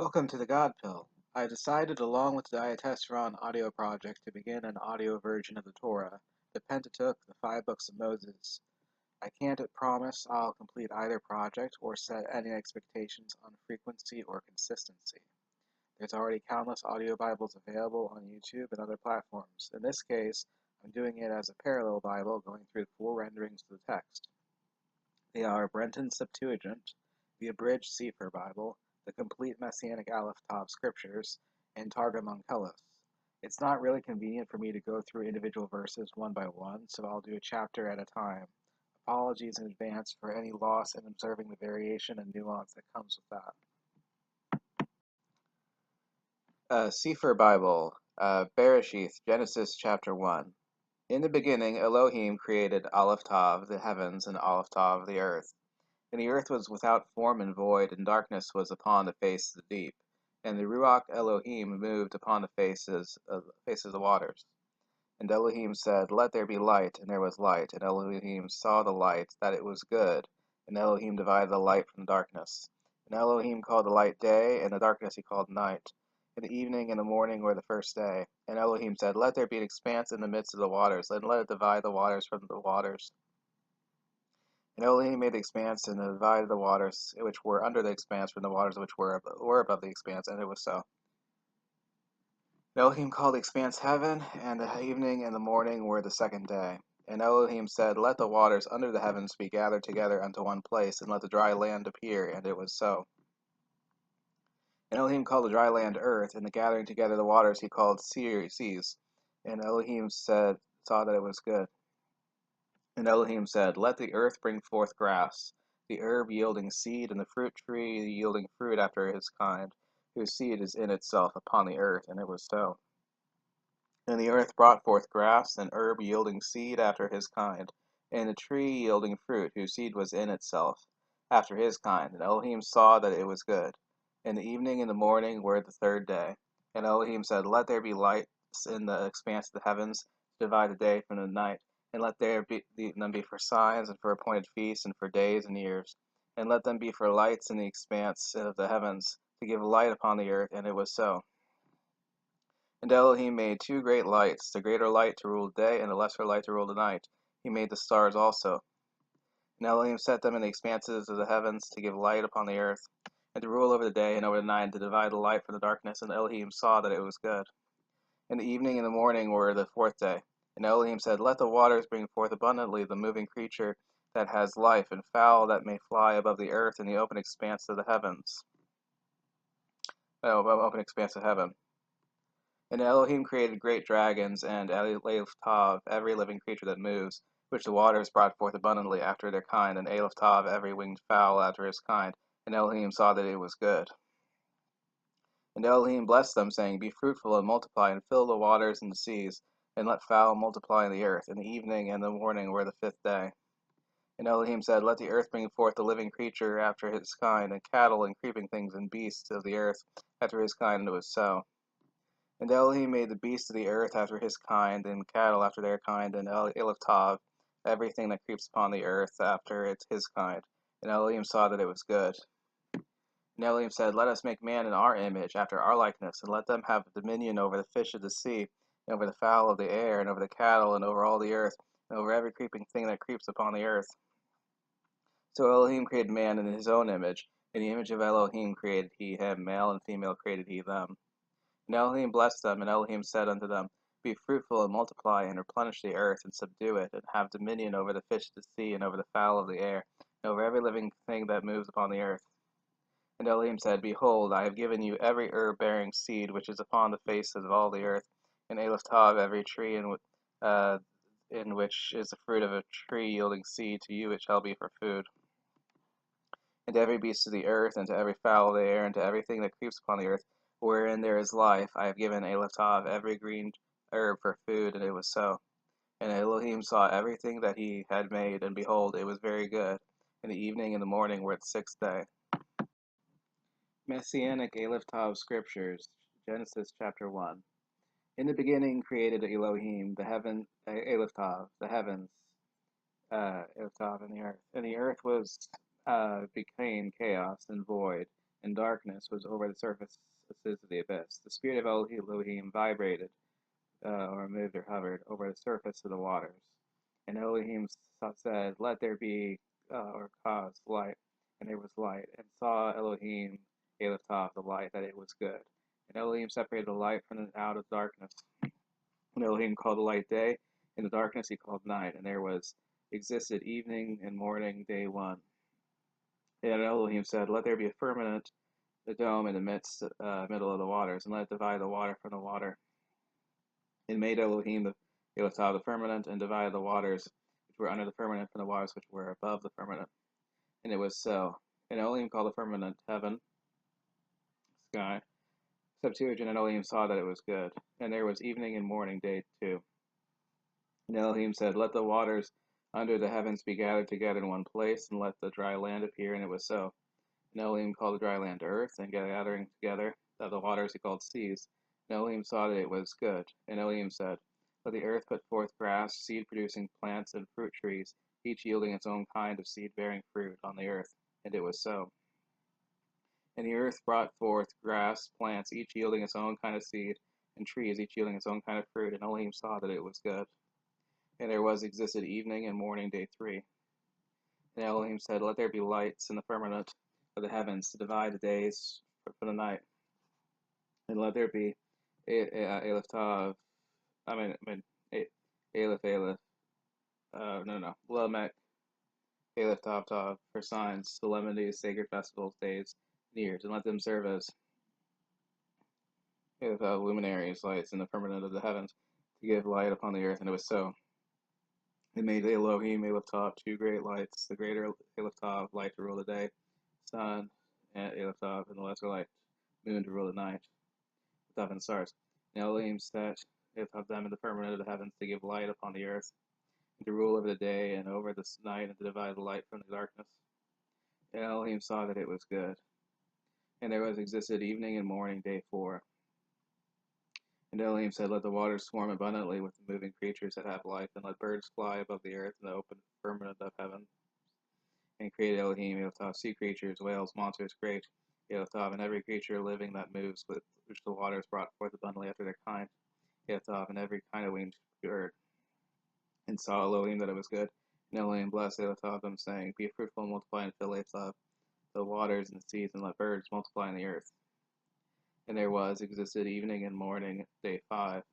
Welcome to the God Pill. I decided, along with the Diatessaron audio project, to begin an audio version of the Torah, the Pentateuch, the 5 books of Moses. I can't promise I'll complete either project or set any expectations on frequency or consistency. There's already countless audio Bibles available on YouTube and other platforms. In this case, I'm doing it as a parallel Bible, going through full renderings of the text. They are Brenton Septuagint, the abridged Cepher Bible, the complete Messianic Aleph scriptures, and Targum Onkelos. It's not really convenient for me to go through individual verses one by one, so I'll do a chapter at a time. Apologies in advance for any loss in observing the variation and nuance that comes with that. Cepher Bible, Bereshith, Genesis chapter 1. In the beginning, Elohim created Aleph Tav, the heavens, and Aleph Tav, the earth. And the earth was without form and void, and darkness was upon the face of the deep. And the Ruach Elohim moved upon the faces of the waters. And Elohim said, Let there be light, and there was light. And Elohim saw the light, that it was good. And Elohim divided the light from the darkness. And Elohim called the light day, and the darkness he called night. And the evening and the morning were the first day. And Elohim said, Let there be an expanse in the midst of the waters, and let it divide the waters from the waters. And Elohim made the expanse and divided the waters which were under the expanse from the waters which were above the expanse, and it was so. And Elohim called the expanse heaven, and the evening and the morning were the second day. And Elohim said, Let the waters under the heavens be gathered together unto one place, and let the dry land appear, and it was so. And Elohim called the dry land earth, and the gathering together the waters he called seas. And Elohim saw that it was good. And Elohim said, Let the earth bring forth grass, the herb yielding seed, and the fruit tree yielding fruit after his kind, whose seed is in itself upon the earth. And it was so. And the earth brought forth grass, and herb yielding seed after his kind, and a tree yielding fruit, whose seed was in itself after his kind. And Elohim saw that it was good. And the evening and the morning were the third day. And Elohim said, Let there be lights in the expanse of the heavens, to divide the day from the night. And let them be for signs, and for appointed feasts, and for days and years. And let them be for lights in the expanse of the heavens, to give light upon the earth. And it was so. And Elohim made 2 great lights, the greater light to rule the day, and the lesser light to rule the night. He made the stars also. And Elohim set them in the expanses of the heavens, to give light upon the earth, and to rule over the day and over the night, and to divide the light from the darkness. And Elohim saw that it was good. And the evening and the morning were the fourth day. And Elohim said, Let the waters bring forth abundantly the moving creature that has life, and fowl that may fly above the earth in the open expanse of the heavens. Open expanse of heaven. And Elohim created great dragons, and Aleph Tav, every living creature that moves, which the waters brought forth abundantly after their kind, and Aleph Tav, every winged fowl after his kind. And Elohim saw that it was good. And Elohim blessed them, saying, Be fruitful and multiply, and fill the waters and the seas, and let fowl multiply in the earth. And the evening and the morning were the fifth day. And Elohim said, Let the earth bring forth the living creature after his kind, and cattle and creeping things and beasts of the earth after his kind, and it was so. And Elohim made the beasts of the earth after his kind, and cattle after their kind, and Aleph Tav, everything that creeps upon the earth after his kind. And Elohim saw that it was good. And Elohim said, Let us make man in our image, after our likeness, and let them have dominion over the fish of the sea, and over the fowl of the air, and over the cattle, and over all the earth, and over every creeping thing that creeps upon the earth. So Elohim created man in his own image. In the image of Elohim created he him, male and female created he them. And Elohim blessed them, and Elohim said unto them, Be fruitful and multiply, and replenish the earth, and subdue it, and have dominion over the fish of the sea, and over the fowl of the air, and over every living thing that moves upon the earth. And Elohim said, Behold, I have given you every herb-bearing seed which is upon the face of all the earth, and Aleph Tav, every tree in which is the fruit of a tree yielding seed, to you it shall be for food. And to every beast of the earth, and to every fowl of the air, and to everything that creeps upon the earth, wherein there is life, I have given Aleph Tav, every green herb for food, and it was so. And Elohim saw everything that he had made, and behold, it was very good. And the evening and the morning were the sixth day. Messianic Aleph Tav Scriptures, Genesis chapter 1. In the beginning created Elohim Aleph Tav, the heavens, Aleph Tav, and the earth. And the earth became chaos and void, and darkness was over the surface of the abyss. The spirit of Elohim vibrated, or moved or hovered, over the surface of the waters. And Elohim said, "Let there be, or cause, light." And there was light. And saw Elohim, Aleph Tav, the light, that it was good. And Elohim separated the light from out of darkness. And Elohim called the light day, and the darkness he called night. And there existed evening and morning, day one. And Elohim said, "Let there be a firmament, the dome in the middle of the waters, and let it divide the water from the water." And made Elohim the Aleph Tav, the firmament, and divided the waters which were under the firmament from the waters which were above the firmament. And it was so. And Elohim called the firmament heaven, sky. Septuagint, and Elohim saw that it was good. And there was evening and morning, day two. And Elohim said, "Let the waters under the heavens be gathered together in one place, and let the dry land appear." And it was so. And Elohim called the dry land earth, and gathering together of the waters he called seas. And Elohim saw that it was good. And Elohim said, "Let the earth put forth grass, seed-producing plants, and fruit trees, each yielding its own kind of seed-bearing fruit on the earth." And it was so. And the earth brought forth grass, plants, each yielding its own kind of seed, and trees, each yielding its own kind of fruit. And Elohim saw that it was good. And there existed evening and morning, day three. And Elohim said, "Let there be lights in the firmament of the heavens to divide the days from the night. And let there be Aleph Tav, Aleph, Lamech, Aleph Tav Tav, for signs, solemnities, sacred festivals, days, and years, and let them serve as luminaries, lights in the firmament of the heavens, to give light upon the earth." And it was so. They made Elohim, Aleph Tav, two great lights, the greater Aleph Tav, light to rule the day, sun, and Aleph Tav, and the lesser light, moon, to rule the night, Tav, and stars. And Elohim set Aleph Tav them in the firmament of the heavens to give light upon the earth, and to rule over the day and over the night, and to divide the light from the darkness. And Elohim saw that it was good. And there existed evening and morning, day four. And Elohim said, "Let the waters swarm abundantly with the moving creatures that have life, and let birds fly above the earth in the open firmament of heaven." And created Elohim, Aleph Tav, sea creatures, whales, monsters, great, Aleph Tav, and every creature living that moves, which the waters brought forth abundantly after their kind, Aleph Tav, and every kind of winged bird. And saw Elohim that it was good. And Elohim blessed Aleph Tav them, saying, "Be fruitful and multiply, and fill Aleph Tav the waters and the seas, and let birds multiply in the earth." And there existed evening and morning, day five.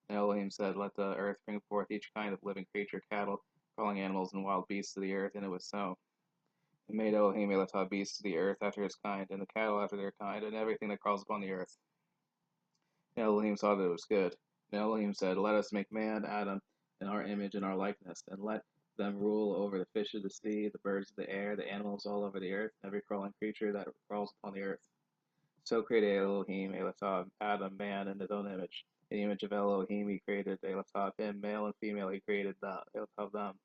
And Elohim said, "Let the earth bring forth each kind of living creature, cattle, crawling animals, and wild beasts to the earth." And it was so. And made Elohim Aleph Tav beasts to the earth after his kind, and the cattle after their kind, and everything that crawls upon the earth. And Elohim saw that it was good. And Elohim said, "Let us make man, Adam, in our image and our likeness, and let them rule over the fish of the sea, the birds of the air, the animals all over the earth, and every crawling creature that crawls upon the earth." So created Elohim Aleph Tav Adam, man, in his own image. In the image of Elohim he created Aleph Tav him, male and female he created Aleph Tav them.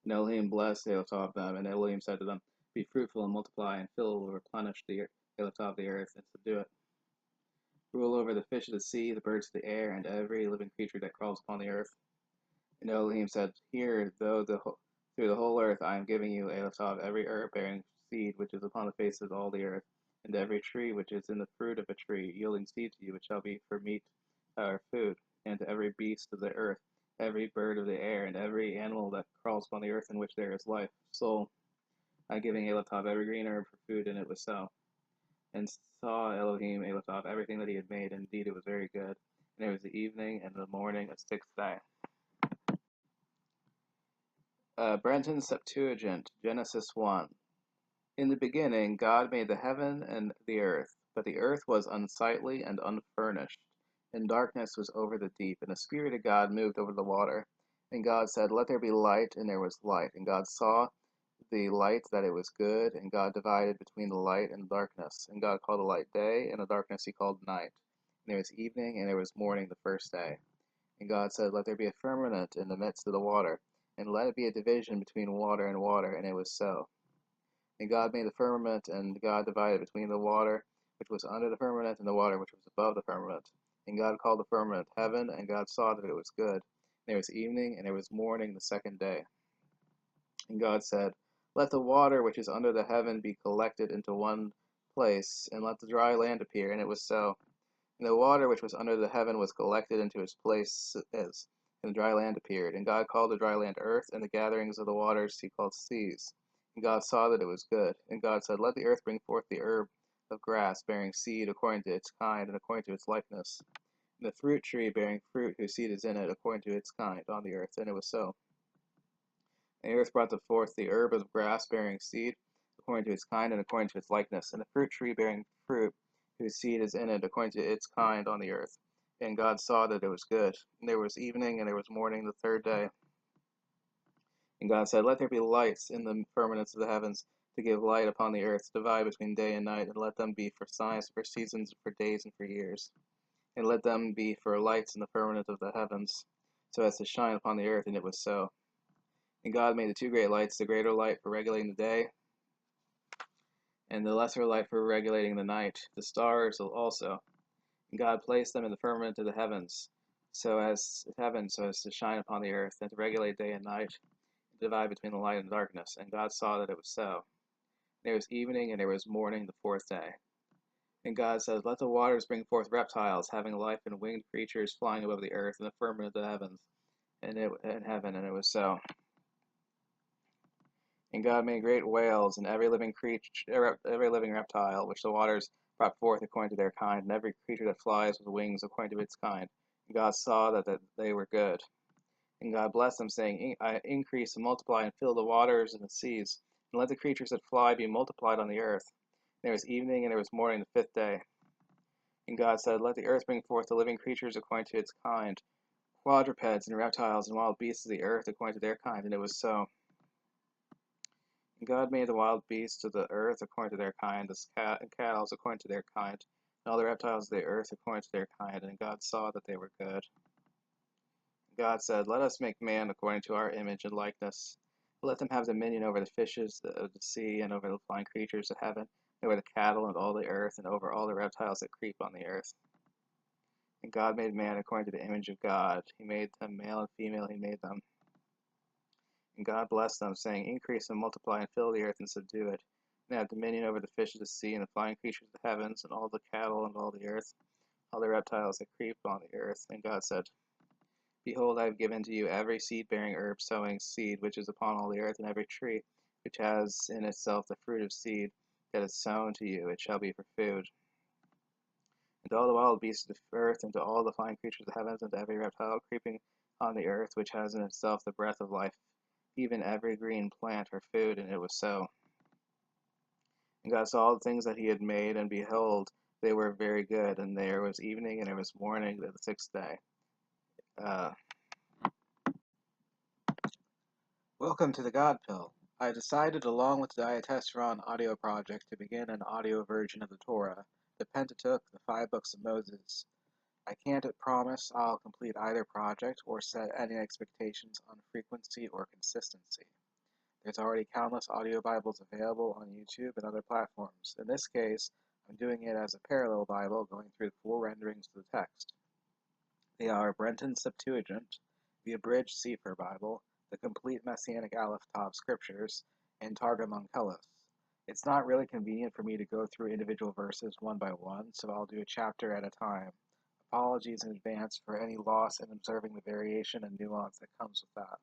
And Elohim blessed Aleph Tav them, and Elohim said to them, "Be fruitful and multiply, and fill or replenish the Aleph Tav the earth, and subdue it. Rule over the fish of the sea, the birds of the air, and every living creature that crawls upon the earth." And Elohim said, "Here, through the whole earth I am giving you, Aleph Tav, every herb-bearing seed which is upon the face of all the earth, and every tree which is in the fruit of a tree, yielding seed to you, which shall be for meat or food, and to every beast of the earth, every bird of the air, and every animal that crawls upon the earth in which there is life, soul, I giving Aleph Tav every green herb for food." And it was so. And saw Elohim Aleph Tav everything that he had made, and indeed it was very good. And it was the evening and the morning, a sixth day. Brenton Septuagint, Genesis 1. In the beginning, God made the heaven and the earth, but the earth was unsightly and unfurnished, and darkness was over the deep, and the Spirit of God moved over the water. And God said, "Let there be light," and there was light. And God saw the light that it was good, and God divided between the light and the darkness. And God called the light day, and the darkness he called night. And there was evening, and there was morning the first day. And God said, "Let there be a firmament in the midst of the water, and let it be a division between water and water." And it was so. And God made the firmament, and God divided between the water which was under the firmament and the water which was above the firmament. And God called the firmament heaven, and God saw that it was good. And there was evening, and there was morning the second day. And God said, "Let the water which is under the heaven be collected into one place, and let the dry land appear, and it was so. And the water which was under the heaven was collected into its places, and the dry land appeared. And God called the dry land earth, and the gatherings of the waters he called seas. And God saw that it was good. And God said, let the earth bring forth the herb of grass, bearing seed according to its kind, and according to its likeness, and the fruit tree bearing fruit whose seed is in it, according to its kind, on the earth. And it was so. And the earth brought forth the herb of grass, bearing seed, according to its kind, and according to its likeness, and the fruit tree bearing fruit, whose seed is in it, according to its kind, on the earth. And God saw that it was good. And there was evening, and there was morning, the third day. And God said, let there be lights in the firmaments of the heavens, to give light upon the earth, to divide between day and night, and let them be for signs, for seasons, for days, and for years. And let them be for lights in the firmament of the heavens, so as to shine upon the earth. And it was so. And God made the two great lights, the greater light for regulating the day, and the lesser light for regulating the night, the stars also. And God placed them in the firmament of the heavens, so as to shine upon the earth, and to regulate day and night, and to divide between the light and darkness. And God saw that it was so. There was evening, and there was morning, the fourth day. And God said, let the waters bring forth reptiles, having life, and winged creatures flying above the earth, and the firmament of the heavens, and heaven. And it was so. And God made great whales, and every living reptile, which the waters brought forth according to their kind, and every creature that flies with wings according to its kind. And God saw that they were good. And God blessed them, saying, increase and multiply, and fill the waters and the seas, and let the creatures that fly be multiplied on the earth. And there was evening, and there was morning, the fifth day. And God said, let the earth bring forth the living creatures according to its kind, quadrupeds and reptiles and wild beasts of the earth according to their kind. And it was so. And God made the wild beasts of the earth according to their kind, the cattle according to their kind, and all the reptiles of the earth according to their kind. And God saw that they were good. And God said, let us make man according to our image and likeness. Let them have dominion over the fishes of the sea, and over the flying creatures of heaven, and over the cattle and all the earth, and over all the reptiles that creep on the earth. And God made man according to the image of God. He made them male and female, he made them. And God blessed them, saying, increase and multiply, and fill the earth, and subdue it, and have dominion over the fish of the sea, and the flying creatures of the heavens, and all the cattle, and all the earth, all the reptiles that creep on the earth. And God said, behold, I have given to you every seed-bearing herb sowing seed, which is upon all the earth, and every tree, which has in itself the fruit of seed, that is sown to you, it shall be for food. And to all the wild beasts of the earth, and to all the flying creatures of the heavens, and to every reptile creeping on the earth, which has in itself the breath of life, even every green plant for food. And it was so. And God saw all the things that he had made, and behold, they were very good. And there was evening, and there was morning, the sixth day. Welcome to the God Pill. I decided, along with the Diatessaron audio project, to begin an audio version of the Torah, the Pentateuch, the 5 books of Moses. I can't promise I'll complete either project or set any expectations on frequency or consistency. There's already countless audio Bibles available on YouTube and other platforms. In this case, I'm doing it as a parallel Bible, going through the full renderings of the text. They are Brenton Septuagint, the abridged Cepher Bible, the complete Messianic Aleph scriptures, and Targum Onkelos. It's not really convenient for me to go through individual verses one by one, so I'll do a chapter at a time. Apologies in advance for any loss in observing the variation and nuance that comes with that.